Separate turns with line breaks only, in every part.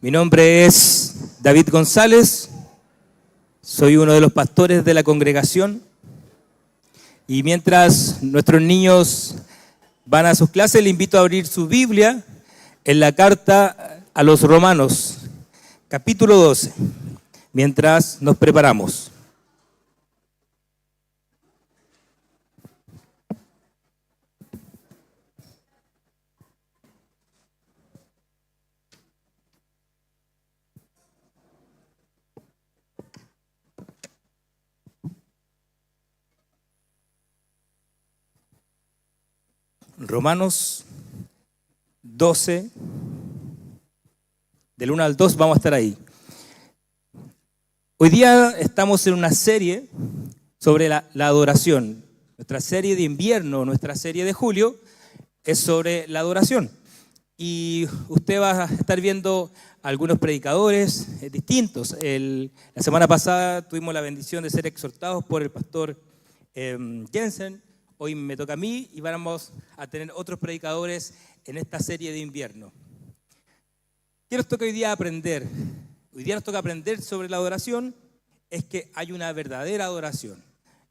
Mi nombre es David González, soy uno de los pastores de la congregación y mientras nuestros niños van a sus clases, le invito a abrir su Biblia en la carta a los Romanos, capítulo 12, mientras nos preparamos. Romanos 12, del 1 al 2 vamos a estar ahí. Hoy día estamos en una serie sobre la adoración. Nuestra serie de invierno, nuestra serie de julio, es sobre la adoración. Y usted va a estar viendo algunos predicadores distintos. La semana pasada tuvimos la bendición de ser exhortados por el pastor Jensen. Hoy me toca a mí y vamos a tener otros predicadores en esta serie de invierno. ¿Qué nos toca hoy día aprender? Hoy día nos toca aprender sobre la adoración, es que hay una verdadera adoración.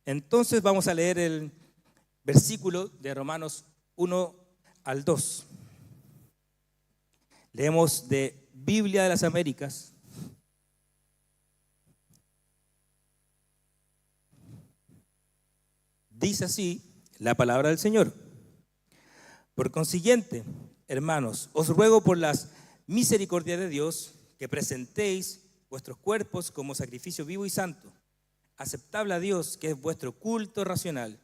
Entonces vamos a leer el versículo de Romanos 1 al 2. Leemos de Biblia de las Américas. Dice así la palabra del Señor. Por consiguiente, hermanos, os ruego por las misericordias de Dios que presentéis vuestros cuerpos como sacrificio vivo y santo, aceptable a Dios, que es vuestro culto racional,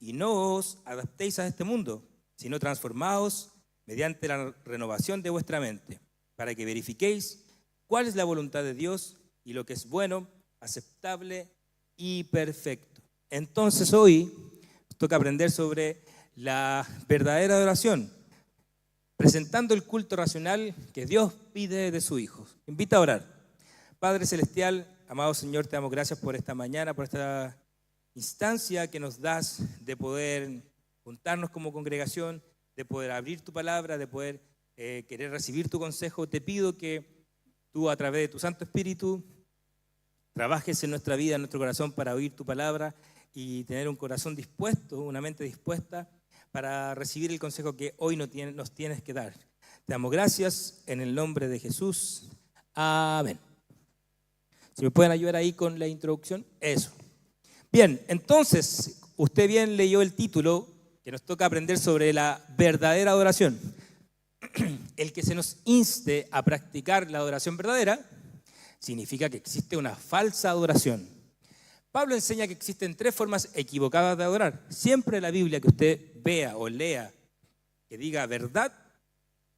y no os adaptéis a este mundo, sino transformaos mediante la renovación de vuestra mente, para que verifiquéis cuál es la voluntad de Dios y lo que es bueno, aceptable y perfecto. Entonces hoy toca aprender sobre la verdadera adoración, presentando el culto racional que Dios pide de su Hijo. Invita a orar. Padre Celestial, amado Señor, te damos gracias por esta mañana, por esta instancia que nos das de poder juntarnos como congregación, de poder abrir tu palabra, de poder querer recibir tu consejo. Te pido que tú, a través de tu Santo Espíritu, trabajes en nuestra vida, en nuestro corazón, para oír tu palabra y tener un corazón dispuesto, una mente dispuesta para recibir el consejo que hoy nos tienes que dar. Te damos gracias en el nombre de Jesús. Amén. Si me pueden ayudar ahí con la introducción. Eso. Bien, entonces, usted bien leyó el título que nos toca aprender sobre la verdadera adoración. El que se nos inste a practicar la adoración verdadera significa que existe una falsa adoración. Pablo enseña que existen tres formas equivocadas de adorar. Siempre en la Biblia que usted vea o lea que diga verdad,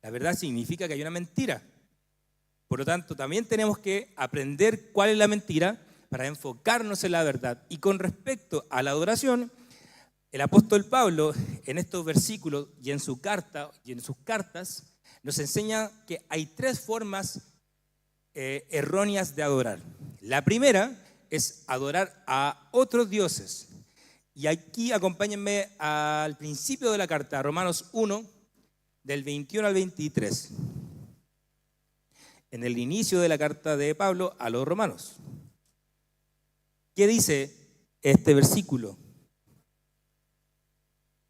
la verdad significa que hay una mentira. Por lo tanto, también tenemos que aprender cuál es la mentira para enfocarnos en la verdad. Y con respecto a la adoración, el apóstol Pablo en estos versículos y en su carta y en sus cartas nos enseña que hay tres formas erróneas de adorar. La primera es adorar a otros dioses. Y aquí acompáñenme al principio de la carta, Romanos 1, del 21 al 23. En el inicio de la carta de Pablo a los romanos. ¿Qué dice este versículo?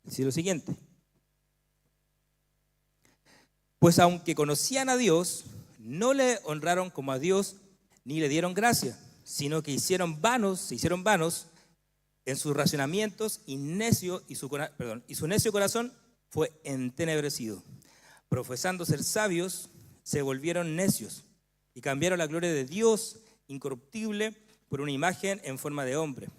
Dice lo siguiente. Pues aunque conocían a Dios, no le honraron como a Dios, ni le dieron gracia, sino que se hicieron vanos en sus razonamientos y su necio corazón fue entenebrecido. Profesando ser sabios, se volvieron necios y cambiaron la gloria de Dios incorruptible por una imagen en forma de hombre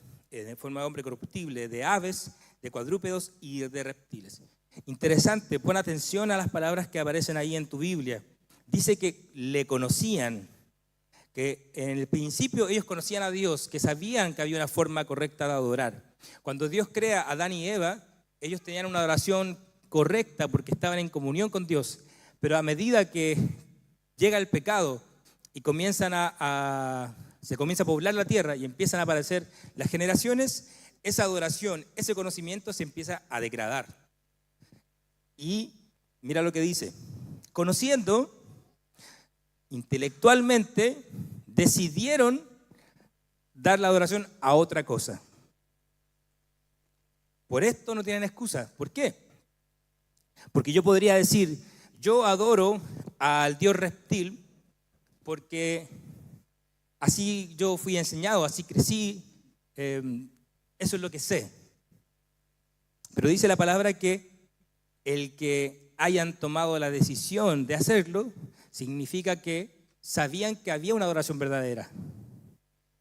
corruptible, de aves, de cuadrúpedos y de reptiles. Interesante, pon atención a las palabras que aparecen ahí en tu Biblia. Dice que le conocían, que en el principio ellos conocían a Dios, que sabían que había una forma correcta de adorar. Cuando Dios crea a Adán y Eva, ellos tenían una adoración correcta porque estaban en comunión con Dios. Pero a medida que llega el pecado y se comienza a poblar la tierra y empiezan a aparecer las generaciones, esa adoración, ese conocimiento se empieza a degradar. Y mira lo que dice. Conociendo intelectualmente decidieron dar la adoración a otra cosa. Por esto no tienen excusa. ¿Por qué? Porque yo podría decir, yo adoro al dios reptil porque así yo fui enseñado, así crecí, eso es lo que sé. Pero dice la palabra que el que hayan tomado la decisión de hacerlo significa que sabían que había una adoración verdadera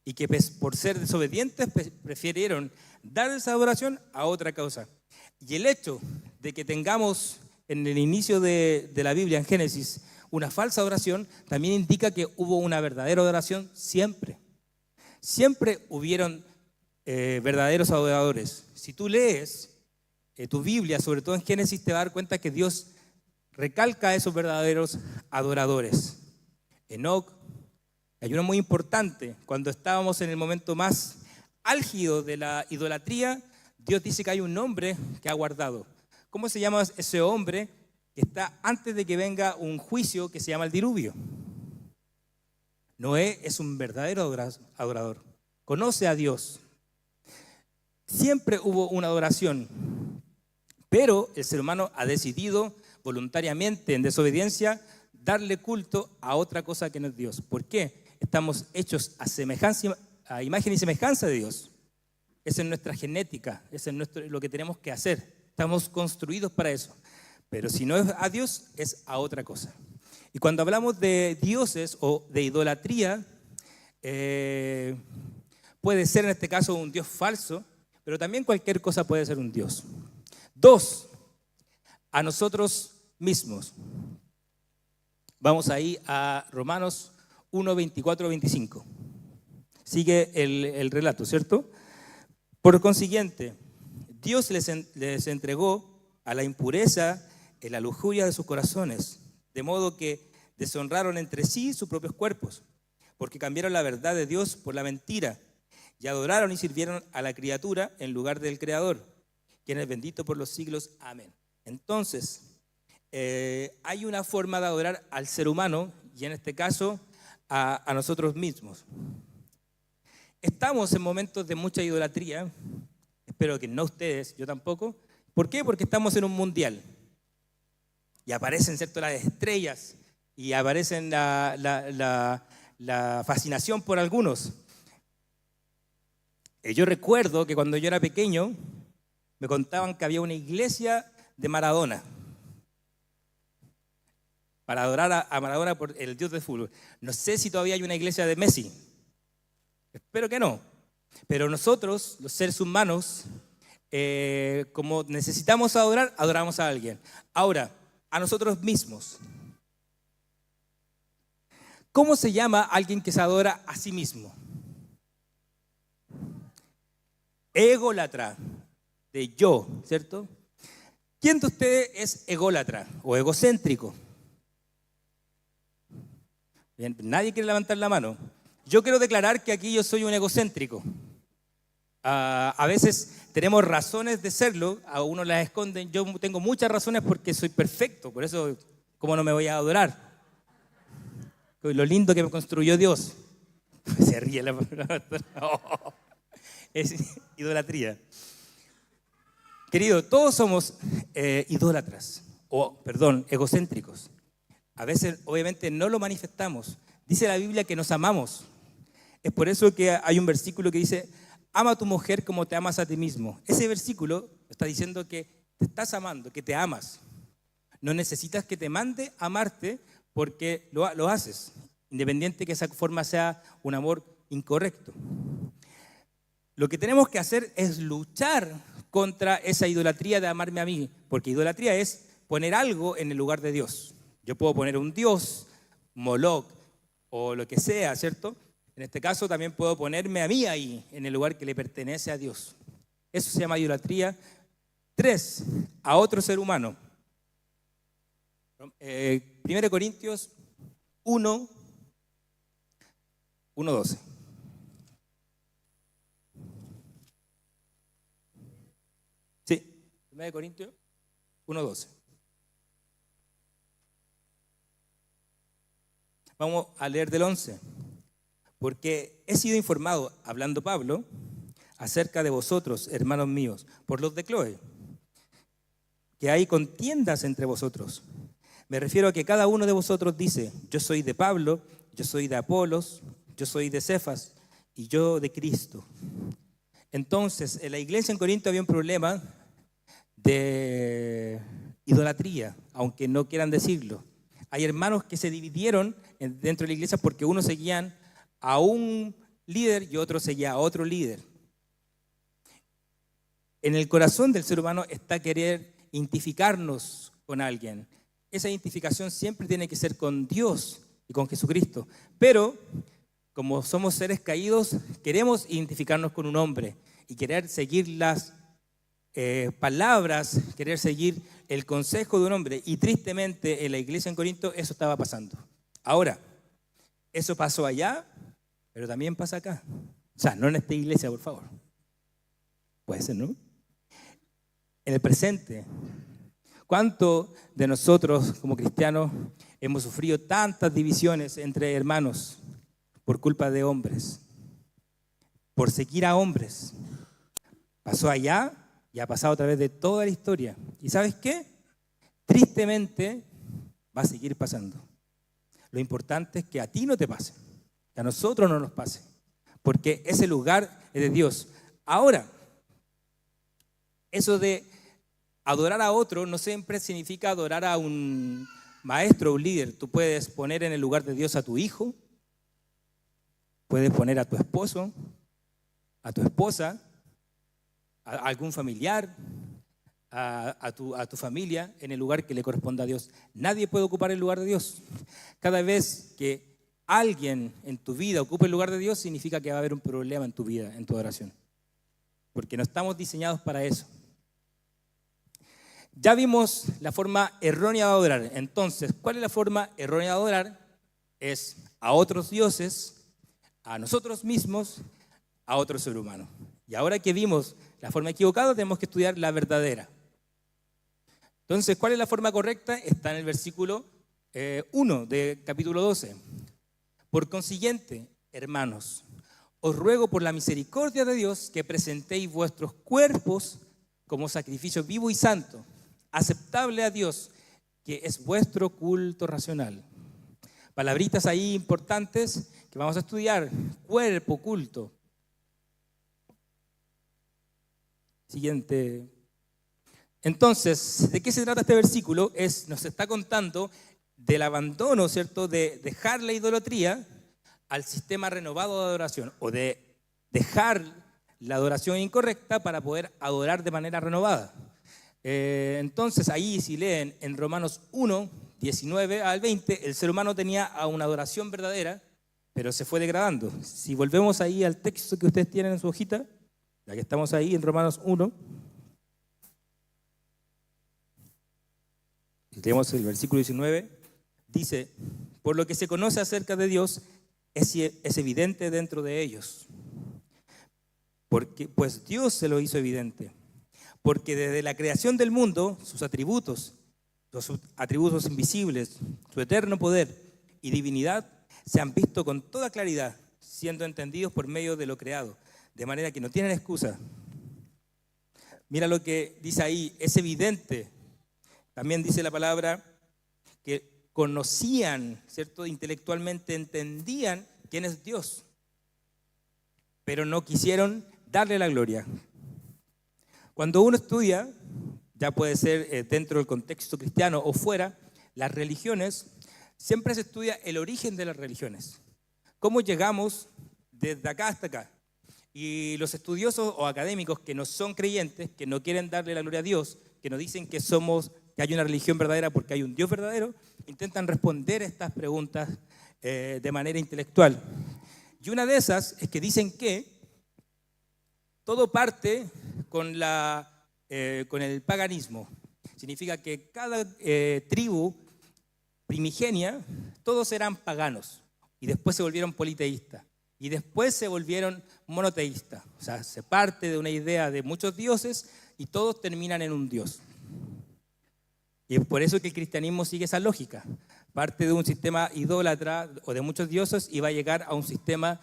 y que por ser desobedientes prefirieron dar esa adoración a otra cosa. Y el hecho de que tengamos en el inicio de la Biblia, en Génesis, una falsa adoración, también indica que hubo una verdadera adoración siempre. Siempre hubieron verdaderos adoradores. Si tú lees tu Biblia, sobre todo en Génesis, te vas a dar cuenta que Dios recalca a esos verdaderos adoradores. Enoc, hay uno muy importante, cuando estábamos en el momento más álgido de la idolatría, Dios dice que hay un hombre que ha guardado. ¿Cómo se llama ese hombre? Que está antes de que venga un juicio que se llama el diluvio. Noé es un verdadero adorador. Conoce a Dios. Siempre hubo una adoración, pero el ser humano ha decidido voluntariamente, en desobediencia, darle culto a otra cosa que no es Dios. ¿Por qué? Estamos hechos a imagen y semejanza de Dios. Esa es nuestra genética, eso es lo que tenemos que hacer. Estamos construidos para eso. Pero si no es a Dios, es a otra cosa. Y cuando hablamos de dioses o de idolatría, puede ser en este caso un dios falso, pero también cualquier cosa puede ser un dios. 2, a nosotros mismos. Vamos ahí a Romanos 1, 24, 25. Sigue el relato, ¿cierto? Por consiguiente, Dios les entregó a la impureza en la lujuria de sus corazones, de modo que deshonraron entre sí sus propios cuerpos, porque cambiaron la verdad de Dios por la mentira, y adoraron y sirvieron a la criatura en lugar del Creador, quien es bendito por los siglos. Amén. Entonces, hay una forma de adorar al ser humano, y en este caso a nosotros mismos. Estamos en momentos de mucha idolatría, espero que no ustedes, yo tampoco. ¿Por qué? Porque estamos en un mundial. Y aparecen, ¿cierto?, las estrellas, y aparecen la fascinación por algunos. Yo recuerdo que cuando yo era pequeño, me contaban que había una iglesia de Maradona, para adorar a Maradona por el dios del fútbol. No sé si todavía hay una iglesia de Messi. Espero que no. Pero nosotros, los seres humanos, como necesitamos adorar, adoramos a alguien. Ahora, a nosotros mismos. ¿Cómo se llama alguien que se adora a sí mismo? Ególatra, de yo, ¿cierto? ¿Quién de ustedes es ególatra o egocéntrico? Bien, nadie quiere levantar la mano. Yo quiero declarar que aquí yo soy un egocéntrico. A veces tenemos razones de serlo, a uno las esconden. Yo tengo muchas razones porque soy perfecto, por eso, ¿cómo no me voy a adorar? Lo lindo que me construyó Dios. Se ríe la palabra. Oh, es idolatría. Querido, todos somos idólatras, egocéntricos. A veces, obviamente, no lo manifestamos. Dice la Biblia que nos amamos. Es por eso que hay un versículo que dice: ama a tu mujer como te amas a ti mismo. Ese versículo está diciendo que te estás amando, que te amas. No necesitas que te mande a amarte porque lo haces, independiente que esa forma sea un amor incorrecto. Lo que tenemos que hacer es luchar contra esa idolatría de amarme a mí, porque idolatría es poner algo en el lugar de Dios. Yo puedo poner un dios, Moloch o lo que sea, ¿cierto? En este caso también puedo ponerme a mí ahí, en el lugar que le pertenece a Dios. Eso se llama idolatría. 3, a otro ser humano. 1 Corintios 1, 12. Sí, 1 Corintios 1, 12. Vamos a leer del 11. Porque he sido informado, hablando Pablo, acerca de vosotros, hermanos míos, por los de Cloé, que hay contiendas entre vosotros. Me refiero a que cada uno de vosotros dice, yo soy de Pablo, yo soy de Apolos, yo soy de Cefas y yo de Cristo. Entonces, en la iglesia en Corinto había un problema de idolatría, aunque no quieran decirlo. Hay hermanos que se dividieron dentro de la iglesia porque unos seguían a un líder y otros seguían a otro líder. En el corazón del ser humano está querer identificarnos con alguien. Esa identificación siempre tiene que ser con Dios y con Jesucristo. Pero, como somos seres caídos, queremos identificarnos con un hombre y querer seguir las palabras, querer seguir el consejo de un hombre. Y tristemente en la iglesia en Corinto eso estaba pasando. Ahora, eso pasó allá, pero también pasa acá. O sea, no en esta iglesia, por favor. Puede ser, ¿no? En el presente, ¿cuánto de nosotros como cristianos hemos sufrido tantas divisiones entre hermanos por culpa de hombres? Por seguir a hombres. Pasó allá y ha pasado a través de toda la historia. ¿Y sabes qué? Tristemente va a seguir pasando. Lo importante es que a ti no te pase, que a nosotros no nos pase, porque ese lugar es de Dios. Ahora, eso de adorar a otro no siempre significa adorar a un maestro o un líder. Tú puedes poner en el lugar de Dios a tu hijo, puedes poner a tu esposo, a tu esposa, a algún familiar, a tu familia en el lugar que le corresponda a Dios. Nadie puede ocupar el lugar de Dios. Cada vez que alguien en tu vida ocupe el lugar de Dios, significa que va a haber un problema en tu vida, en tu adoración. Porque no estamos diseñados para eso. Ya vimos la forma errónea de adorar. Entonces, ¿cuál es la forma errónea de adorar? Es a otros dioses, a nosotros mismos, a otro ser humano. Y ahora que vimos la forma equivocada, tenemos que estudiar la verdadera. Entonces, ¿cuál es la forma correcta? Está en el versículo 1 de capítulo 12. Por consiguiente, hermanos, os ruego por la misericordia de Dios que presentéis vuestros cuerpos como sacrificio vivo y santo, aceptable a Dios, que es vuestro culto racional. Palabritas ahí importantes que vamos a estudiar. Cuerpo, culto. Siguiente. Entonces, ¿de qué se trata este versículo? Nos está contando del abandono, ¿cierto?, de dejar la idolatría al sistema renovado de adoración, o de dejar la adoración incorrecta para poder adorar de manera renovada. Entonces, ahí si leen en Romanos 1, 19 al 20, el ser humano tenía una adoración verdadera, pero se fue degradando. Si volvemos ahí al texto que ustedes tienen en su hojita, ya que estamos ahí en Romanos 1, tenemos el versículo 19, dice, por lo que se conoce acerca de Dios, es evidente dentro de ellos. Porque, pues Dios se lo hizo evidente. Porque desde la creación del mundo, sus atributos invisibles, su eterno poder y divinidad, se han visto con toda claridad, siendo entendidos por medio de lo creado, de manera que no tienen excusa. Mira lo que dice ahí, es evidente. También dice la palabra que conocían, ¿cierto? Intelectualmente entendían quién es Dios, pero no quisieron darle la gloria. Cuando uno estudia, ya puede ser dentro del contexto cristiano o fuera, las religiones, siempre se estudia el origen de las religiones. ¿Cómo llegamos desde acá hasta acá? Y los estudiosos o académicos que no son creyentes, que no quieren darle la gloria a Dios, que no dicen que hay una religión verdadera porque hay un Dios verdadero, intentan responder estas preguntas de manera intelectual. Y una de esas es que dicen que todo parte con el paganismo. Significa que cada tribu primigenia, todos eran paganos y después se volvieron politeístas y después se volvieron monoteístas. O sea, se parte de una idea de muchos dioses y todos terminan en un dios. Y es por eso que el cristianismo sigue esa lógica. parte de un sistema idólatra o de muchos dioses y va a llegar a un sistema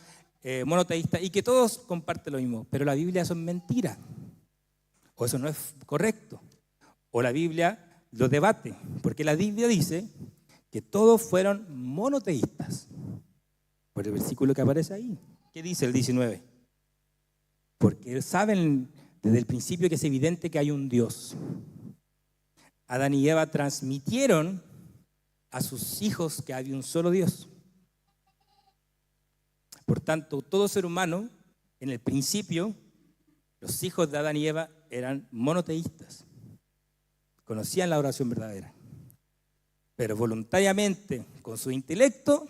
monoteísta y que todos comparten lo mismo. Pero la Biblia eso es mentira, o eso no es correcto, o la Biblia lo debate, porque la Biblia dice que todos fueron monoteístas. Por el versículo que aparece ahí. ¿Qué dice el 19? Porque saben desde el principio que es evidente que hay un Dios. Adán y Eva transmitieron a sus hijos que había un solo Dios. Por tanto, todo ser humano, en el principio, los hijos de Adán y Eva eran monoteístas. Conocían la oración verdadera. Pero voluntariamente, con su intelecto,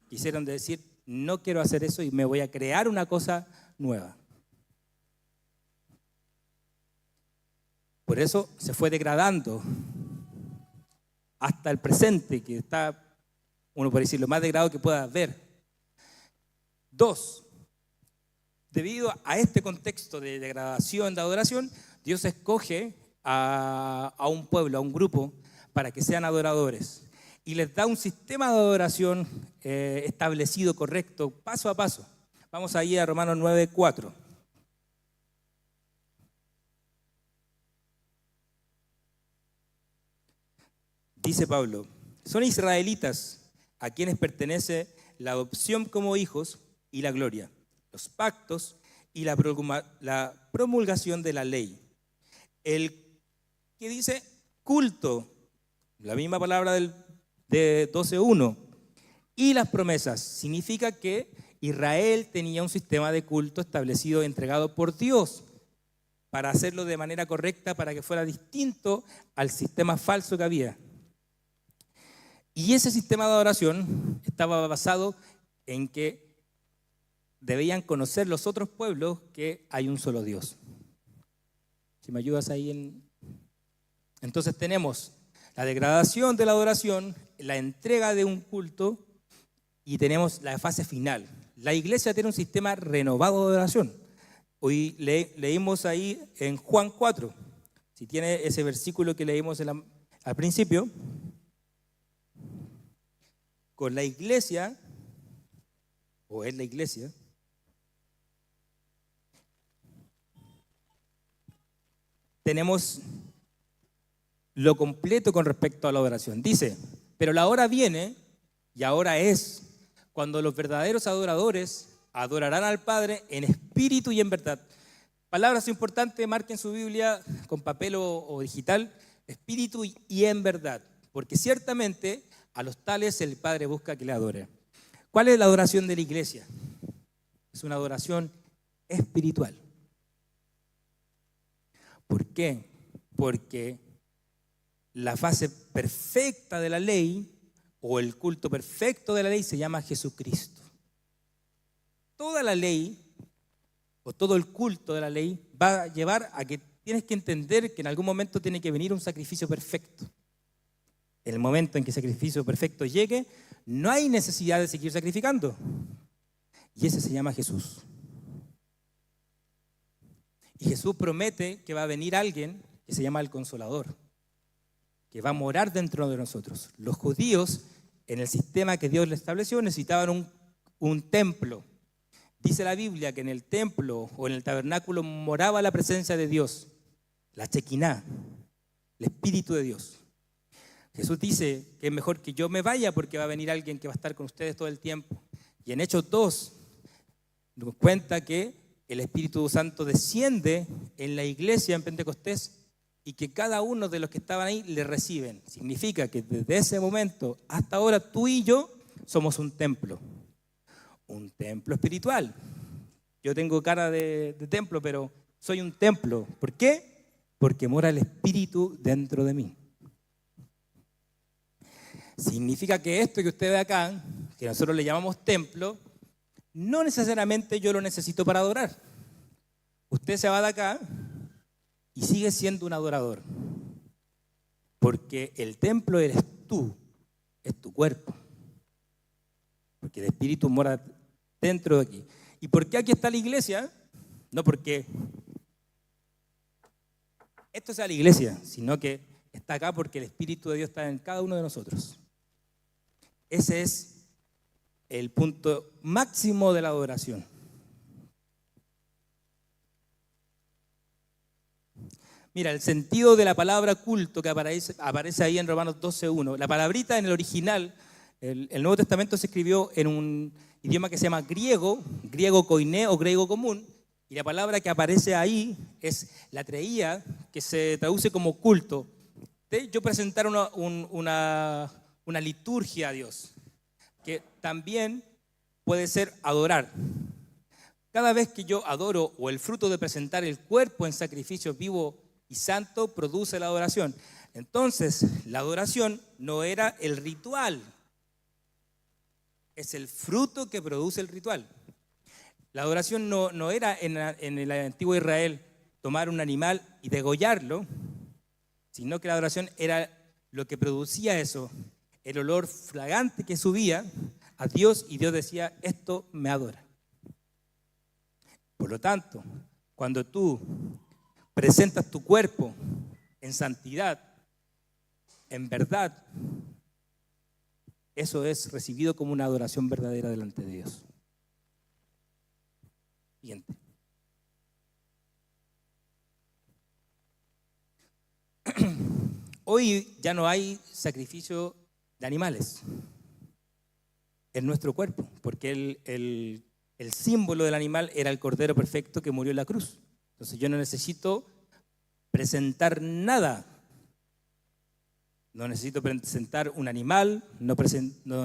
quisieron decir, no quiero hacer eso y me voy a crear una cosa nueva. Por eso se fue degradando hasta el presente, que está, uno puede decir, lo más degradado que pueda haber. 2, debido a este contexto de degradación, de adoración, Dios escoge a un pueblo, a un grupo, para que sean adoradores. Y les da un sistema de adoración establecido, correcto, paso a paso. Vamos ahí a Romanos 9:4. Dice Pablo, son israelitas a quienes pertenece la adopción como hijos y la gloria, los pactos y la promulgación de la ley. El que dice culto, la misma palabra de 12:1, y las promesas, significa que Israel tenía un sistema de culto establecido, entregado por Dios, para hacerlo de manera correcta, para que fuera distinto al sistema falso que había. Y ese sistema de adoración estaba basado en que debían conocer los otros pueblos que hay un solo Dios. Si me ayudas ahí Entonces tenemos la degradación de la adoración, la entrega de un culto y tenemos la fase final. La iglesia tiene un sistema renovado de adoración. Hoy leímos ahí en Juan 4, si tiene ese versículo que leímos al principio, con la iglesia, o es la iglesia, tenemos lo completo con respecto a la adoración. Dice, pero la hora viene, y ahora es, cuando los verdaderos adoradores adorarán al Padre en espíritu y en verdad. Palabras importantes, marquen su Biblia con papel o digital, espíritu y en verdad, porque ciertamente a los tales el Padre busca que le adore. ¿Cuál es la adoración de la iglesia? Es una adoración espiritual. ¿Por qué? Porque la fase perfecta de la ley o el culto perfecto de la ley se llama Jesucristo. Toda la ley o todo el culto de la ley va a llevar a que tienes que entender que en algún momento tiene que venir un sacrificio perfecto. En el momento en que ese sacrificio perfecto llegue, no hay necesidad de seguir sacrificando. Y ese se llama Jesús. Y Jesús promete que va a venir alguien que se llama el Consolador, que va a morar dentro de nosotros. Los judíos, en el sistema que Dios les estableció, necesitaban un templo. Dice la Biblia que en el templo o en el tabernáculo moraba la presencia de Dios, la Shekinah, el Espíritu de Dios. Jesús dice que es mejor que yo me vaya porque va a venir alguien que va a estar con ustedes todo el tiempo. Y en Hechos 2 nos cuenta que el Espíritu Santo desciende en la iglesia en Pentecostés y que cada uno de los que estaban ahí le reciben. Significa que desde ese momento hasta ahora tú y yo somos un templo espiritual. Yo tengo cara de templo, pero soy un templo. ¿Por qué? Porque mora el Espíritu dentro de mí. Significa que esto que usted ve acá, que nosotros le llamamos templo, no necesariamente yo lo necesito para adorar. Usted se va de acá y sigue siendo un adorador. Porque el templo eres tú, es tu cuerpo. Porque el Espíritu mora dentro de aquí. ¿Y por qué aquí está la iglesia? No porque esto sea la iglesia, sino que está acá porque el Espíritu de Dios está en cada uno de nosotros. Ese es el punto máximo de la adoración. Mira, el sentido de la palabra culto que aparece ahí en Romanos 12:1. La palabrita en el original, el Nuevo Testamento se escribió en un idioma que se llama griego koiné o griego común, y la palabra que aparece ahí es latreía, que se traduce como culto. Yo presentar una liturgia a Dios, que también puede ser adorar. Cada vez que yo adoro, o el fruto de presentar el cuerpo en sacrificio vivo y santo, produce la adoración. Entonces, la adoración no era el ritual, es el fruto que produce el ritual. La adoración no era en el antiguo Israel tomar un animal y degollarlo, sino que la adoración era lo que producía eso, el olor fragante que subía a Dios, y Dios decía: esto me adora. Por lo tanto, cuando tú presentas tu cuerpo en santidad, en verdad, eso es recibido como una adoración verdadera delante de Dios. Siguiente. Hoy ya no hay sacrificio de animales en nuestro cuerpo, porque el símbolo del animal era el cordero perfecto que murió en la cruz. Entonces yo no necesito presentar nada. No necesito presentar un animal, no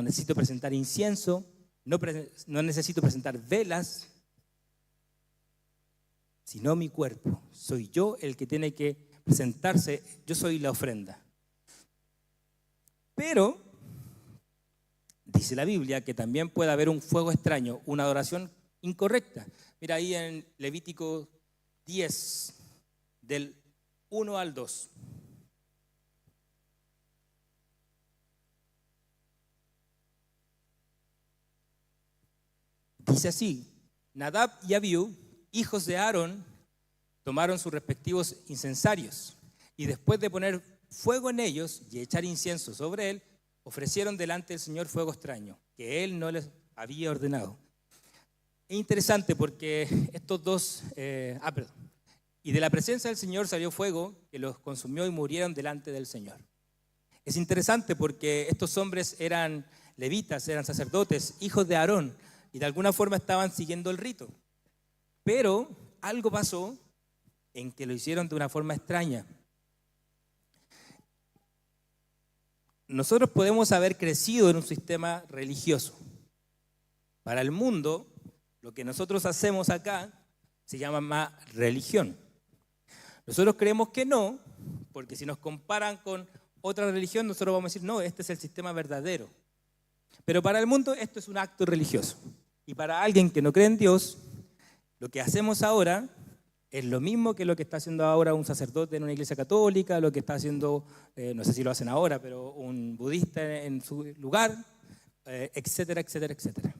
necesito presentar incienso, no necesito presentar velas, sino mi cuerpo. Soy yo el que tiene que presentarse, yo soy la ofrenda. Pero dice la Biblia que también puede haber un fuego extraño, una adoración incorrecta. Mira ahí en Levítico 10, del 1 al 2. Dice así: Nadab y Abiú, hijos de Aarón, tomaron sus respectivos incensarios, y después de poner fuego en ellos y echar incienso sobre él, ofrecieron delante del Señor fuego extraño, que él no les había ordenado. Es interesante porque estos dos, y de la presencia del Señor salió fuego que los consumió y murieron delante del Señor. Es interesante porque estos hombres eran levitas, eran sacerdotes, hijos de Aarón, y de alguna forma estaban siguiendo el rito. Pero algo pasó en que lo hicieron de una forma extraña. Nosotros podemos haber crecido en un sistema religioso. Para el mundo, lo que nosotros hacemos acá se llama más religión. Nosotros creemos que no, porque si nos comparan con otra religión, nosotros vamos a decir: no, este es el sistema verdadero. Pero para el mundo esto es un acto religioso. Y para alguien que no cree en Dios, lo que hacemos ahora es lo mismo que lo que está haciendo ahora un sacerdote en una iglesia católica, lo que está haciendo, no sé si lo hacen ahora, pero un budista en su lugar, etcétera, etcétera, etcétera.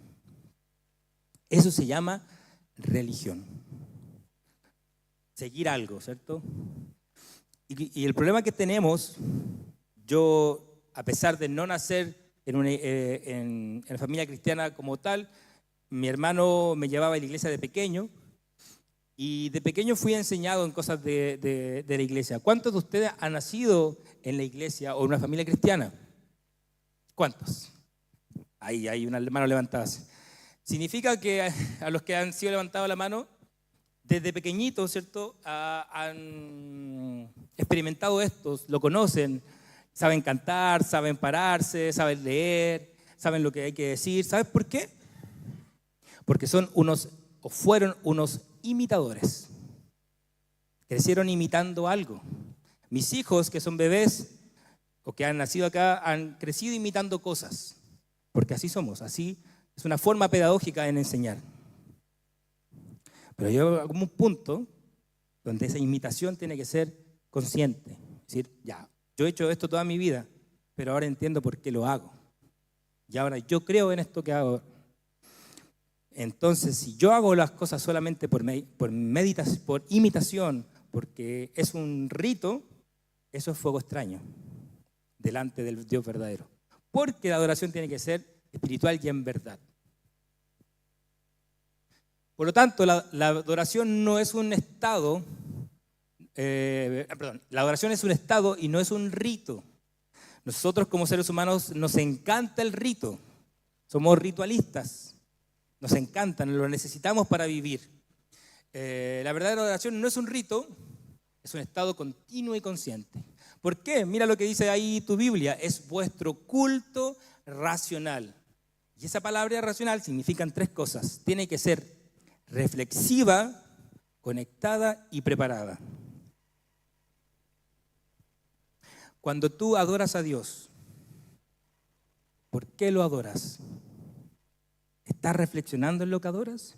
Eso se llama religión. Seguir algo, ¿cierto? Y el problema que tenemos, yo, a pesar de no nacer en la familia cristiana como tal, mi hermano me llevaba a la iglesia de pequeño, y de pequeño fui enseñado en cosas de la iglesia. ¿Cuántos de ustedes han nacido en la iglesia o en una familia cristiana? ¿Cuántos? Ahí hay una mano levantada. Significa que a los que han sido levantados la mano, desde pequeñitos, ¿cierto?, han experimentado esto, lo conocen, saben cantar, saben pararse, saben leer, saben lo que hay que decir. ¿Sabes por qué? Porque son unos, o fueron unos imitadores. Crecieron imitando algo. Mis hijos, que son bebés o que han nacido acá, han crecido imitando cosas, porque así somos, así es una forma pedagógica en enseñar. Pero yo hago un punto donde esa imitación tiene que ser consciente. Es decir, ya, yo he hecho esto toda mi vida, pero ahora entiendo por qué lo hago. Y ahora yo creo en esto que hago. Entonces, si yo hago las cosas solamente por imitación, porque es un rito, eso es fuego extraño delante del Dios verdadero. porque la adoración tiene que ser espiritual y en verdad. Por lo tanto, la adoración no es un estado, la adoración es un estado y no es un rito. Nosotros como seres humanos nos encanta el rito, somos ritualistas, nos encantan, lo necesitamos para vivir. La verdadera adoración no es un rito, es un estado continuo y consciente. ¿Por qué? Mira lo que dice ahí tu Biblia, es vuestro culto racional. Y esa palabra racional significan tres cosas, tiene que ser reflexiva, conectada y preparada. Cuando tú adoras a Dios, ¿por qué lo adoras? ¿Estás reflexionando en lo que adoras?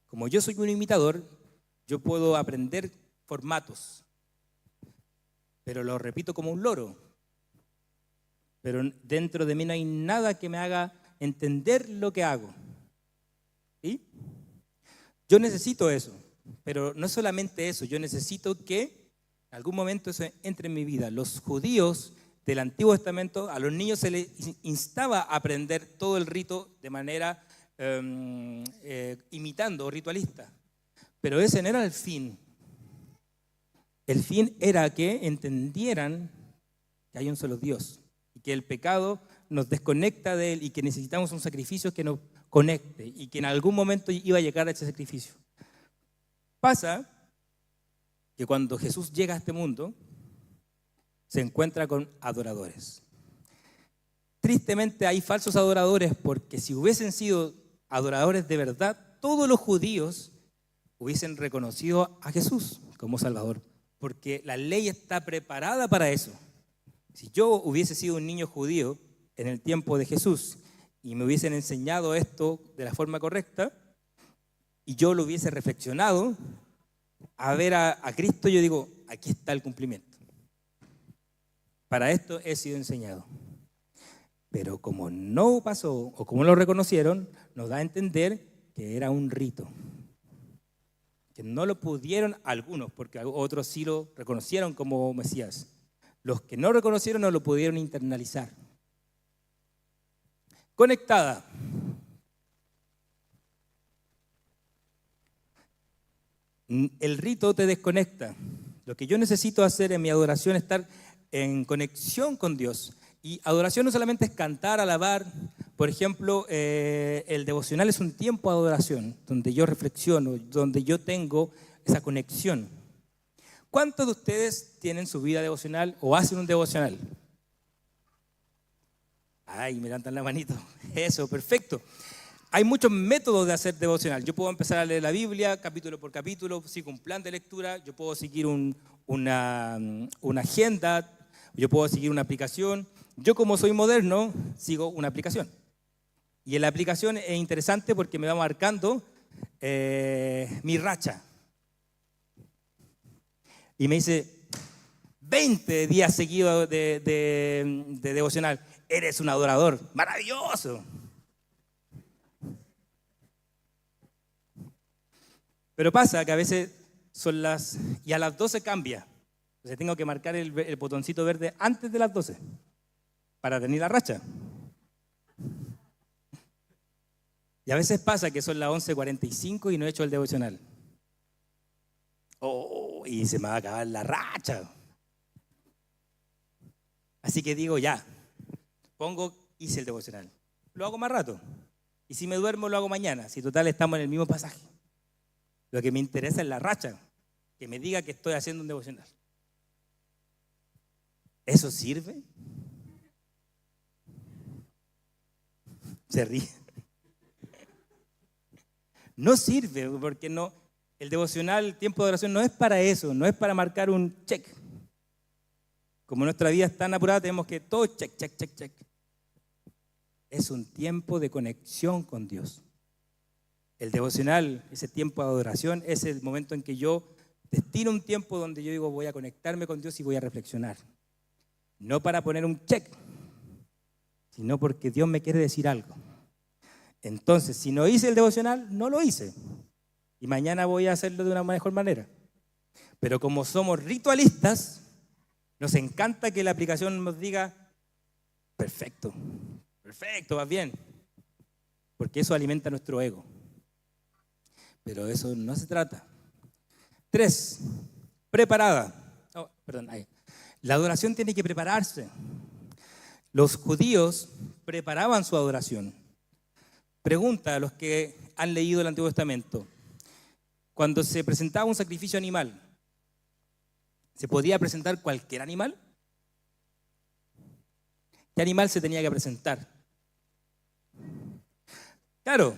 Como yo soy un imitador, yo puedo aprender formatos, pero lo repito como un loro. Pero dentro de mí no hay nada que me haga entender lo que hago. ¿Sí? Yo necesito eso, pero no solamente eso, yo necesito que en algún momento eso entre en mi vida. Los judíos del Antiguo Testamento, a los niños se les instaba a aprender todo el rito de manera imitando o ritualista. Pero ese no era el fin. El fin era que entendieran que hay un solo Dios y que el pecado nos desconecta de Él y que necesitamos un sacrificio que nos conecte y que en algún momento iba a llegar a ese sacrificio. Pasa que cuando Jesús llega a este mundo, se encuentra con adoradores. Tristemente hay falsos adoradores porque si hubiesen sido adoradores de verdad, todos los judíos hubiesen reconocido a Jesús como Salvador, porque la ley está preparada para eso. Si yo hubiese sido un niño judío en el tiempo de Jesús y me hubiesen enseñado esto de la forma correcta y yo lo hubiese reflexionado a ver a Cristo, yo digo, aquí está el cumplimiento. Para esto he sido enseñado. Pero como no pasó o como lo reconocieron, nos da a entender que era un rito. Que no lo pudieron algunos, porque otros sí lo reconocieron como Mesías. Los que no reconocieron no lo pudieron internalizar. Conectada. El rito te desconecta. Lo que yo necesito hacer en mi adoración es estar en conexión con Dios. Y adoración no solamente es cantar, alabar. Por ejemplo, el devocional es un tiempo de adoración, donde yo reflexiono, donde yo tengo esa conexión. ¿Cuántos de ustedes tienen su vida devocional o hacen un devocional? Ay, me levantan la manito. Eso, perfecto. Hay muchos métodos de hacer devocional. Yo puedo empezar a leer la Biblia capítulo por capítulo, sigo un plan de lectura, yo puedo seguir una agenda, yo puedo seguir una aplicación. Yo como soy moderno, sigo una aplicación. Y en la aplicación es interesante porque me va marcando mi racha. Y me dice, 20 días seguidos de devocional. Eres un adorador. ¡Maravilloso! Pero pasa que a veces y a las 12 cambia. Entonces tengo que marcar el botoncito verde antes de las 12 para tener la racha. Y a veces pasa que son las 11:45 y no he hecho el devocional. Oh, y se me va a acabar la racha. Así que digo, ya, hice el devocional. Lo hago más rato. Y si me duermo, lo hago mañana. Si total estamos en el mismo pasaje. Lo que me interesa es la racha, que me diga que estoy haciendo un devocional. ¿Eso sirve? Se ríe. No sirve, porque no, el devocional, el tiempo de oración no es para eso, no es para marcar un check. Como nuestra vida es tan apurada, tenemos que todo check, check, check, check. Es un tiempo de conexión con Dios. El devocional, ese tiempo de adoración, es el momento en que yo destino un tiempo donde yo digo voy a conectarme con Dios y voy a reflexionar. No para poner un check, sino porque Dios me quiere decir algo. Entonces, si no hice el devocional, no lo hice. Y mañana voy a hacerlo de una mejor manera. Pero como somos ritualistas, nos encanta que la aplicación nos diga Perfecto, perfecto, vas bien. Porque eso alimenta nuestro ego. Pero eso no se trata. 3, preparada. Oh, perdón, ahí. La adoración tiene que prepararse. Los judíos preparaban su adoración. Pregunta a los que han leído el Antiguo Testamento. Cuando se presentaba un sacrificio animal, ¿se podía presentar cualquier animal? ¿Qué animal se tenía que presentar? Claro,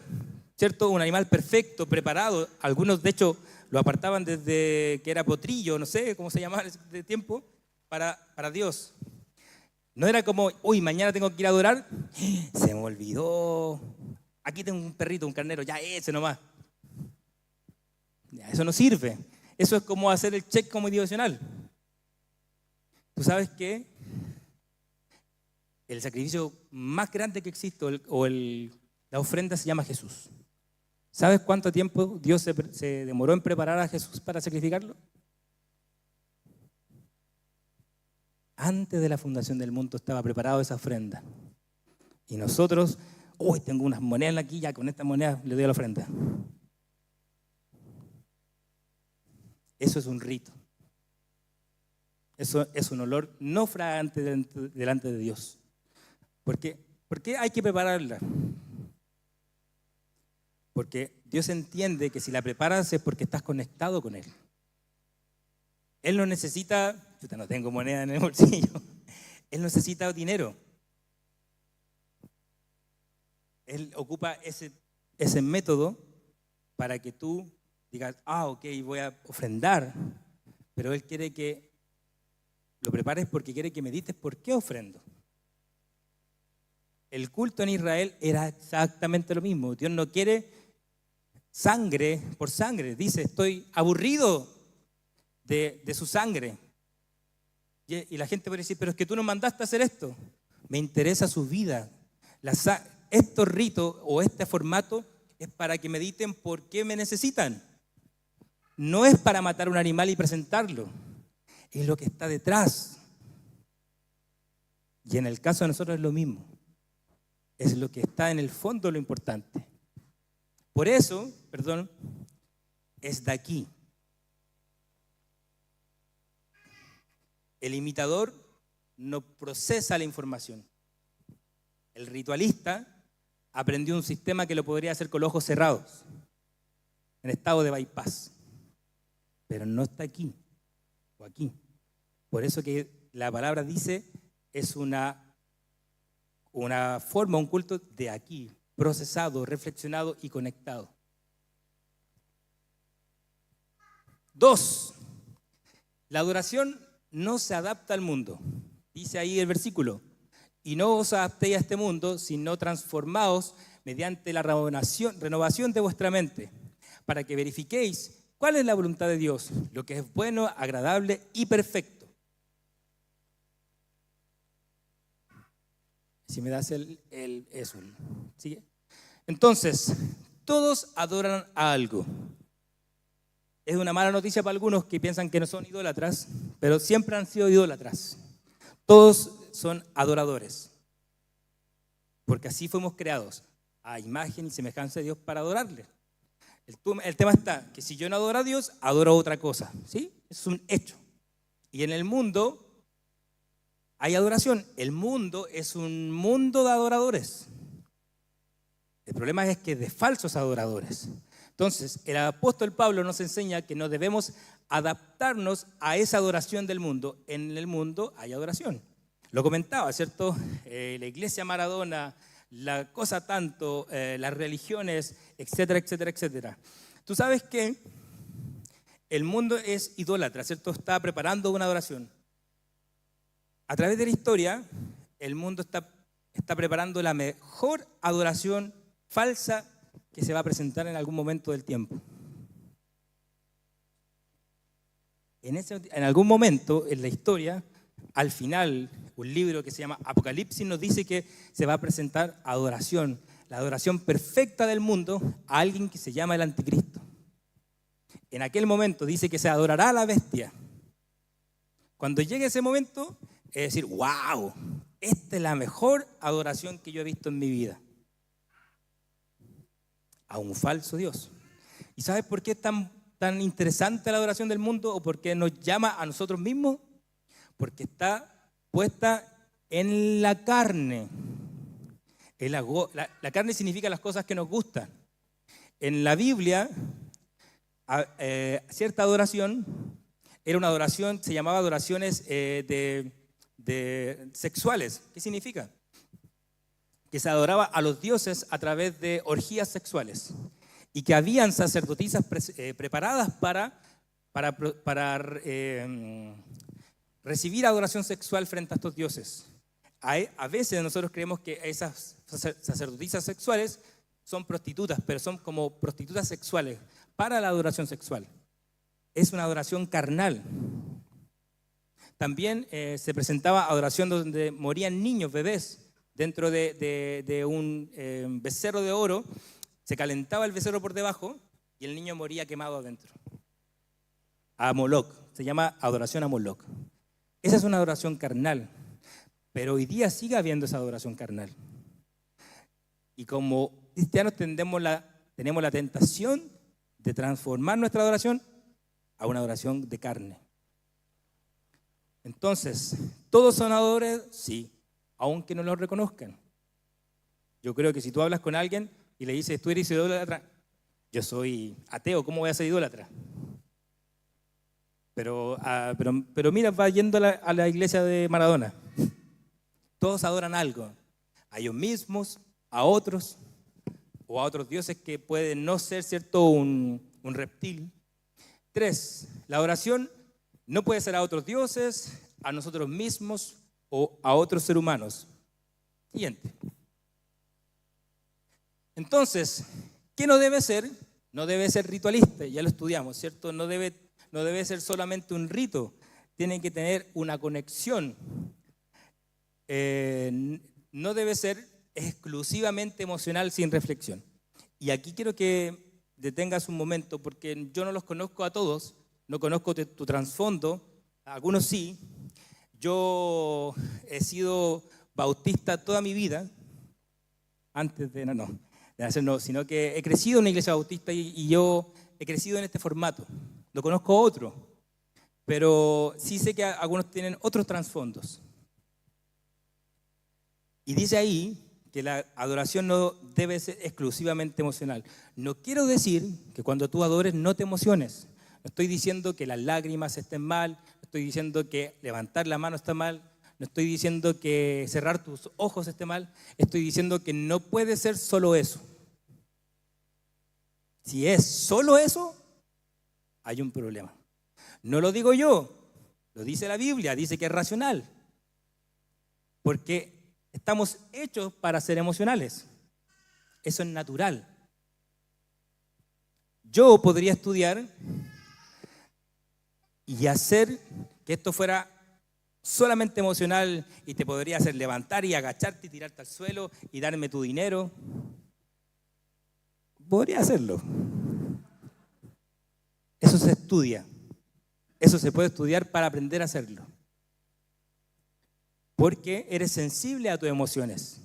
¿cierto? Un animal perfecto, preparado. Algunos, de hecho, lo apartaban desde que era potrillo, no sé cómo se llamaba de tiempo, para Dios. No era como, uy, mañana tengo que ir a adorar, se me olvidó. Aquí tengo un perrito, un carnero, ya ese nomás. Ya, eso no sirve. Eso es como hacer el check como devocional. ¿Tú sabes qué? El sacrificio más grande que existe, la ofrenda, se llama Jesús. ¿Sabes cuánto tiempo Dios se demoró en preparar a Jesús para sacrificarlo? Antes de la fundación del mundo estaba preparada esa ofrenda. Y nosotros, uy, tengo unas monedas aquí, ya con estas monedas le doy a la ofrenda. Eso es un rito. Eso es un olor no fragante delante de Dios. ¿Por qué hay que prepararla? Porque Dios entiende que si la preparas es porque estás conectado con Él. Él no necesita, yo no tengo moneda en el bolsillo, Él necesita dinero. Él ocupa ese método para que tú digas, ok, voy a ofrendar, pero Él quiere que lo prepares porque quiere que medites por qué ofrendo. El culto en Israel era exactamente lo mismo. Dios no quiere sangre por sangre. Dice, estoy aburrido de su sangre. Y la gente puede decir, pero es que tú nos mandaste a hacer esto. Me interesa su vida. Estos ritos o este formato es para que mediten por qué me necesitan. No es para matar un animal y presentarlo. Es lo que está detrás. Y en el caso de nosotros es lo mismo. Es lo que está en el fondo lo importante. Por eso, es de aquí. El imitador no procesa la información. El ritualista aprendió un sistema que lo podría hacer con los ojos cerrados, en estado de bypass. Pero no está aquí o aquí. Por eso que la palabra dice es una forma, un culto de aquí, procesado, reflexionado y conectado. 2, la adoración no se adapta al mundo. Dice ahí el versículo, y no os adaptéis a este mundo, sino transformaos mediante la renovación de vuestra mente, para que verifiquéis cuál es la voluntad de Dios, lo que es bueno, agradable y perfecto. Si me das eso. ¿Sigue? Entonces, todos adoran a algo. Es una mala noticia para algunos que piensan que no son idólatras, pero siempre han sido idólatras. Todos son adoradores. Porque así fuimos creados, a imagen y semejanza de Dios para adorarle. El tema está que si yo no adoro a Dios, adoro a otra cosa. ¿Sí? Es un hecho. Y en el mundo hay adoración. El mundo es un mundo de adoradores. El problema es que es de falsos adoradores. Entonces, el apóstol Pablo nos enseña que no debemos adaptarnos a esa adoración del mundo. En el mundo hay adoración. Lo comentaba, ¿cierto? La iglesia Maradona, la cosa tanto, las religiones, etcétera, etcétera, etcétera. Tú sabes que el mundo es idólatra, ¿cierto? Está preparando una adoración. A través de la historia, el mundo está preparando la mejor adoración falsa que se va a presentar en algún momento del tiempo. En algún momento en la historia, al final, un libro que se llama Apocalipsis nos dice que se va a presentar adoración, la adoración perfecta del mundo a alguien que se llama el Anticristo. En aquel momento dice que se adorará a la bestia. Cuando llegue ese momento, es decir, wow, esta es la mejor adoración que yo he visto en mi vida. A un falso Dios. ¿Y sabes por qué es tan interesante la adoración del mundo o por qué nos llama a nosotros mismos? Porque está puesta en la carne. La carne significa las cosas que nos gustan. En la Biblia, cierta adoración era una adoración, se llamaba adoraciones de sexuales. ¿Qué significa? Que se adoraba a los dioses a través de orgías sexuales y que habían sacerdotisas preparadas para recibir adoración sexual frente a estos dioses. A veces nosotros creemos que esas sacerdotisas sexuales son prostitutas, pero son como prostitutas sexuales para la adoración sexual. Es una adoración carnal. También se presentaba adoración donde morían niños, bebés, dentro de un becerro de oro. Se calentaba el becerro por debajo y el niño moría quemado adentro. A Moloc, se llama adoración a Moloc. Esa es una adoración carnal, pero hoy día sigue habiendo esa adoración carnal. Y como cristianos tenemos la tentación de transformar nuestra adoración a una adoración de carne. Entonces, ¿todos son adoradores? Sí, aunque no lo reconozcan. Yo creo que si tú hablas con alguien y le dices, tú eres idólatra, yo soy ateo, ¿cómo voy a ser idólatra? Pero mira, va yendo a la iglesia de Maradona. Todos adoran algo, a ellos mismos, a otros, o a otros dioses que pueden no ser, ¿cierto?, un reptil. 3, la adoración no puede ser a otros dioses, a nosotros mismos o a otros seres humanos. Siguiente. Entonces, ¿qué no debe ser? No debe ser ritualista, ya lo estudiamos, ¿cierto? No debe ser solamente un rito, tiene que tener una conexión. No debe ser exclusivamente emocional sin reflexión. Y aquí quiero que detengas un momento, porque yo no los conozco a todos, no conozco tu trasfondo, algunos sí. Yo he sido bautista toda mi vida, antes de no, sino que he crecido en una iglesia bautista y yo he crecido en este formato. No conozco otro, pero sí sé que algunos tienen otros trasfondos. Y dice ahí que la adoración no debe ser exclusivamente emocional. No quiero decir que cuando tú adores no te emociones. No estoy diciendo que las lágrimas estén mal, no estoy diciendo que levantar la mano está mal, no estoy diciendo que cerrar tus ojos esté mal, estoy diciendo que no puede ser solo eso. Si es solo eso, hay un problema. No lo digo yo, lo dice la Biblia, dice que es racional. Porque estamos hechos para ser emocionales. Eso es natural. Yo podría estudiar y hacer que esto fuera solamente emocional y te podría hacer levantar y agacharte y tirarte al suelo y darme tu dinero. Podría hacerlo. Eso se estudia. Eso se puede estudiar para aprender a hacerlo. Porque eres sensible a tus emociones.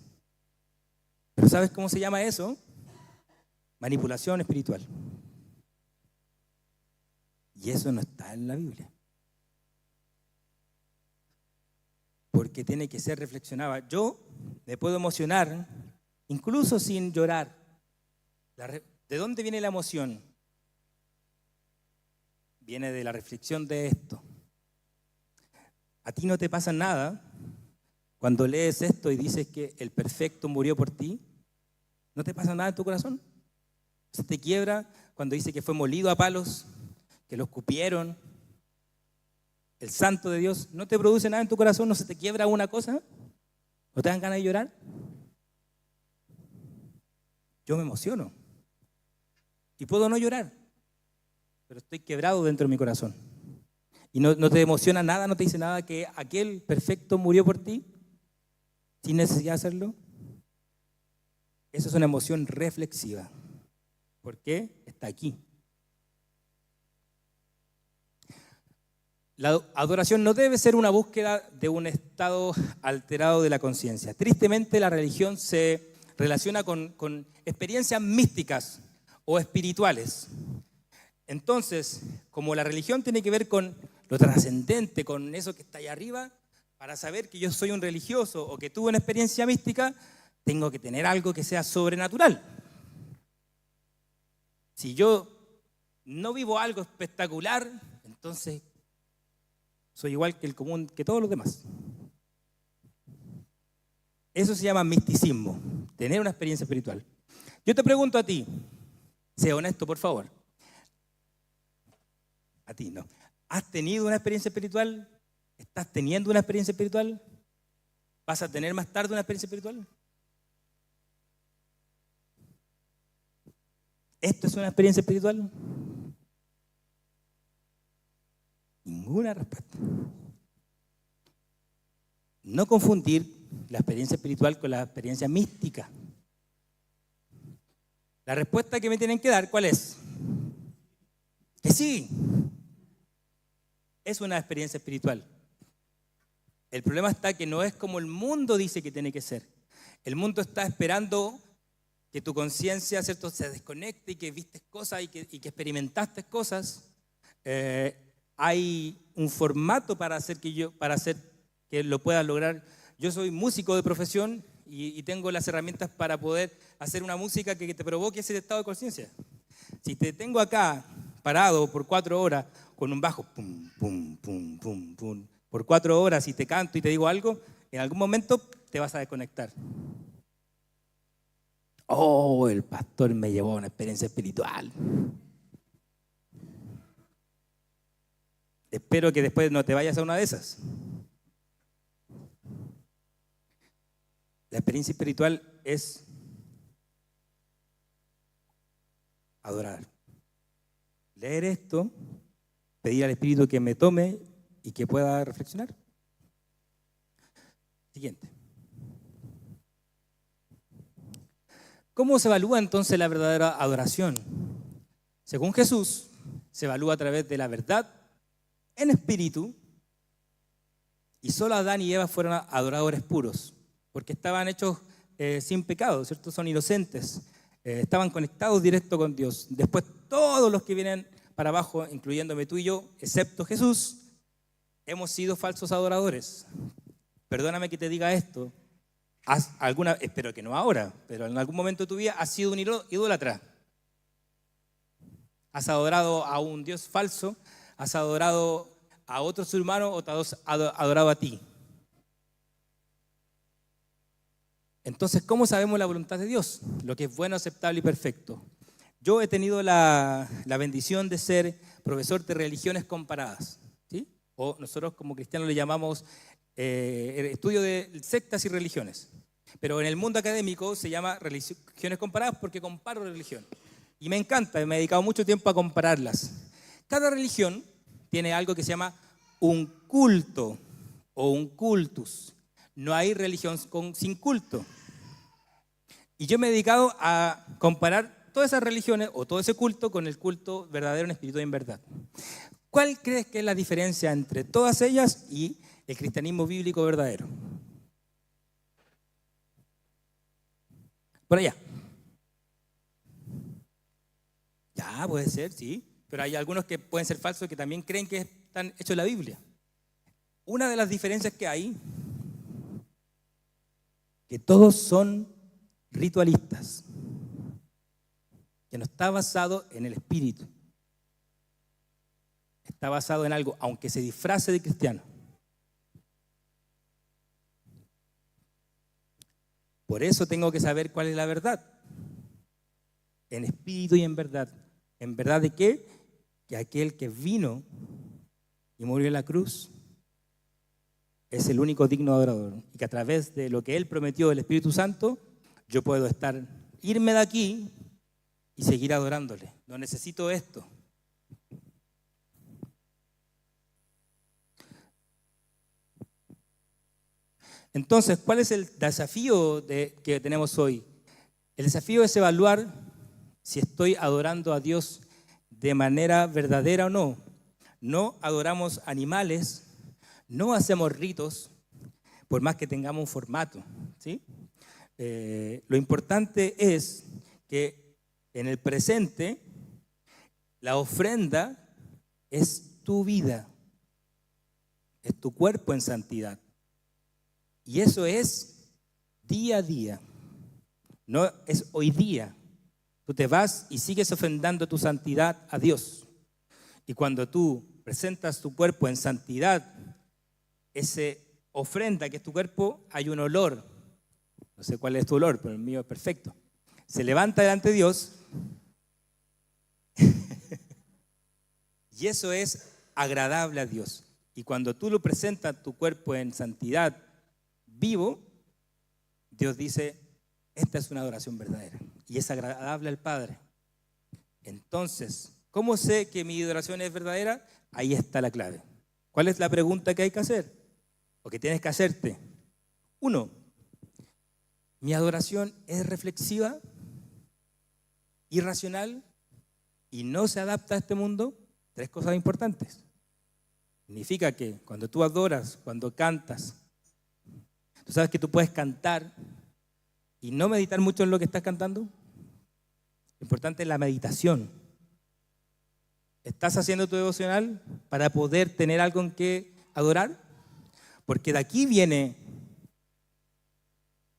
Pero ¿sabes cómo se llama eso? Manipulación espiritual. Y eso no está en la Biblia. Porque tiene que ser reflexionada. Yo me puedo emocionar, incluso sin llorar. ¿De dónde viene la emoción? Viene de la reflexión de esto. A ti no te pasa nada cuando lees esto y dices que el perfecto murió por ti. ¿No te pasa nada en tu corazón? ¿Se te quiebra cuando dice que fue molido a palos, que lo escupieron? El santo de Dios, ¿no te produce nada en tu corazón? ¿No se te quiebra una cosa? ¿No te dan ganas de llorar? Yo me emociono. Y puedo no llorar, pero estoy quebrado dentro de mi corazón. ¿Y no te emociona nada, no te dice nada que aquel perfecto murió por ti sin necesidad de hacerlo? Eso es una emoción reflexiva. ¿Por qué? Está aquí. La adoración no debe ser una búsqueda de un estado alterado de la conciencia. Tristemente, la religión se relaciona con experiencias místicas o espirituales. Entonces, como la religión tiene que ver con lo trascendente, con eso que está allá arriba, para saber que yo soy un religioso o que tuve una experiencia mística, tengo que tener algo que sea sobrenatural. Si yo no vivo algo espectacular, entonces soy igual que el común, que todos los demás. Eso se llama misticismo, tener una experiencia espiritual. Yo te pregunto a ti, sé honesto por favor. A ti no. ¿Has tenido una experiencia espiritual? ¿Estás teniendo una experiencia espiritual? ¿Vas a tener más tarde una experiencia espiritual? ¿Esto es una experiencia espiritual? Ninguna respuesta. No confundir la experiencia espiritual con la experiencia mística. La respuesta que me tienen que dar, ¿cuál es? Que sí. Es una experiencia espiritual. El problema está que no es como el mundo dice que tiene que ser. El mundo está esperando que tu conciencia, ¿cierto?, se desconecte y que vistes cosas y que experimentaste cosas. Hay un formato para hacer que lo puedas lograr. Yo soy músico de profesión y tengo las herramientas para poder hacer una música que te provoque ese estado de conciencia. Si te tengo acá parado por 4 horas con un bajo, pum, pum, pum, pum, pum, por 4 horas y te canto y te digo algo, en algún momento te vas a desconectar. Oh, el pastor me llevó a una experiencia espiritual. Espero que después no te vayas a una de esas. La experiencia espiritual es adorar. Leer esto, pedir al Espíritu que me tome y que pueda reflexionar. Siguiente. ¿Cómo se evalúa entonces la verdadera adoración? Según Jesús, se evalúa a través de la verdad en espíritu, y solo Adán y Eva fueron adoradores puros, porque estaban hechos sin pecado, ¿cierto? Son inocentes, estaban conectados directo con Dios. Después todos los que vienen para abajo, incluyéndome tú y yo, excepto Jesús, hemos sido falsos adoradores. Perdóname que te diga esto, espero que no ahora, pero en algún momento de tu vida has sido un idólatra. Has adorado a un Dios falso, has adorado a otro ser humano o te has adorado a ti. Entonces, ¿cómo sabemos la voluntad de Dios? Lo que es bueno, aceptable y perfecto. Yo he tenido la bendición de ser profesor de religiones comparadas, ¿sí? O nosotros como cristianos le llamamos estudio de sectas y religiones. Pero en el mundo académico se llama religiones comparadas porque comparo religión. Y me encanta, me he dedicado mucho tiempo a compararlas. Cada religión tiene algo que se llama un culto o un cultus. No hay religión sin culto. Y yo me he dedicado a comparar todas esas religiones o todo ese culto con el culto verdadero en espíritu y en verdad. ¿Cuál crees que es la diferencia entre todas ellas y el cristianismo bíblico verdadero? Por allá. Ya, puede ser, sí. Pero hay algunos que pueden ser falsos que también creen que están hechos en la Biblia. Una de las diferencias que hay, que todos son ritualistas, que no está basado en el espíritu. Está basado en algo, aunque se disfrace de cristiano. Por eso tengo que saber cuál es la verdad. En espíritu y en verdad. ¿En verdad de qué? Que aquel que vino y murió en la cruz es el único digno adorador. Y que a través de lo que Él prometió del Espíritu Santo, yo puedo irme de aquí y seguir adorándole. No necesito esto. Entonces, ¿cuál es el desafío que tenemos hoy? El desafío es evaluar si estoy adorando a Dios de manera verdadera o no. no adoramos animales, no hacemos ritos, por más que tengamos un formato, ¿sí? Lo importante es que en el presente la ofrenda es tu vida, es tu cuerpo en santidad. Y eso es día a día, no es hoy día. Tú te vas y sigues ofrendando tu santidad a Dios. Y cuando tú presentas tu cuerpo en santidad, ese ofrenda que es tu cuerpo, hay un olor. No sé cuál es tu olor, pero el mío es perfecto. Se levanta delante de Dios y eso es agradable a Dios. Y cuando tú lo presentas tu cuerpo en santidad vivo, Dios dice, esta es una adoración verdadera y es agradable al Padre. Entonces, ¿cómo sé que mi adoración es verdadera? Ahí está la clave. ¿Cuál es la pregunta que hay que hacer? O que tienes que hacerte. 1, ¿mi adoración es reflexiva, irracional y no se adapta a este mundo? 3 cosas importantes. Significa que cuando tú adoras, cuando cantas, tú sabes que tú puedes cantar y no meditar mucho en lo que estás cantando. Lo importante es la meditación. ¿Estás haciendo tu devocional para poder tener algo en que adorar? Porque de aquí viene,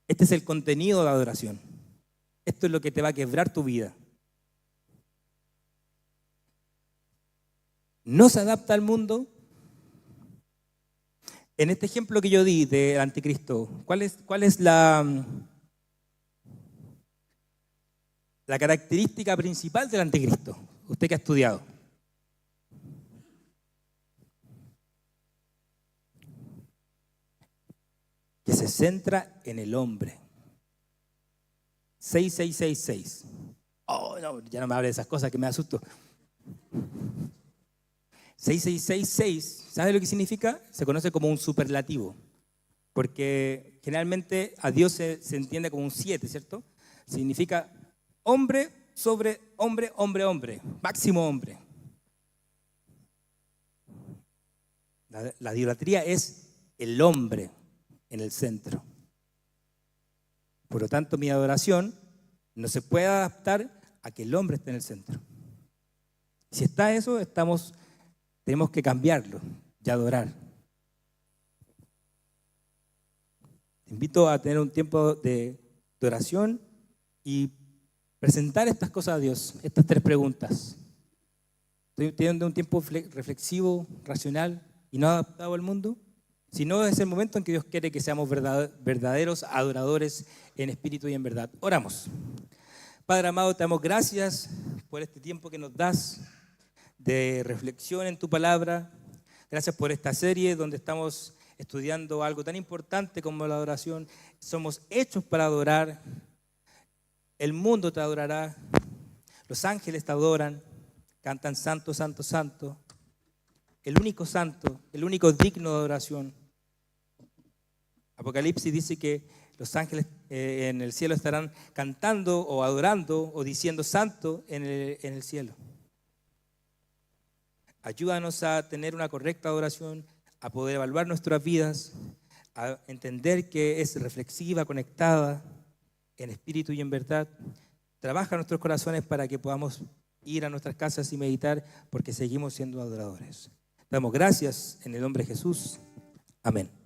este es el contenido de la adoración. Esto es lo que te va a quebrar tu vida. No se adapta al mundo. En este ejemplo que yo di del anticristo, ¿cuál es la característica principal del anticristo? Usted que ha estudiado. Que se centra en el hombre. 6666. Oh, no, ya no me hable de esas cosas que me asusto. 6666, ¿sabe lo que significa? Se conoce como un superlativo, porque generalmente a Dios se entiende como un 7, ¿cierto? Significa hombre sobre hombre, hombre, hombre, máximo hombre. La idolatría es el hombre en el centro. Por lo tanto, mi adoración no se puede adaptar a que el hombre esté en el centro. Si está eso, tenemos que cambiarlo y adorar. Te invito a tener un tiempo de oración y presentar estas cosas a Dios, estas 3 preguntas. ¿Estoy teniendo un tiempo reflexivo, racional y no adaptado al mundo? Si no, es el momento en que Dios quiere que seamos verdaderos adoradores en espíritu y en verdad. Oramos. Padre amado, te damos gracias por este tiempo que nos das de reflexión en tu palabra. Gracias por esta serie donde estamos estudiando algo tan importante como la adoración. Somos hechos para adorar. El mundo te adorará. Los ángeles te adoran. Cantan santo, santo, santo. El único santo, el único digno de adoración. Apocalipsis dice que los ángeles en el cielo estarán cantando o adorando o diciendo santo en el cielo. Ayúdanos a tener una correcta adoración, a poder evaluar nuestras vidas, a entender que es reflexiva, conectada en espíritu y en verdad. Trabaja en nuestros corazones para que podamos ir a nuestras casas y meditar, porque seguimos siendo adoradores. Damos gracias en el nombre de Jesús. Amén.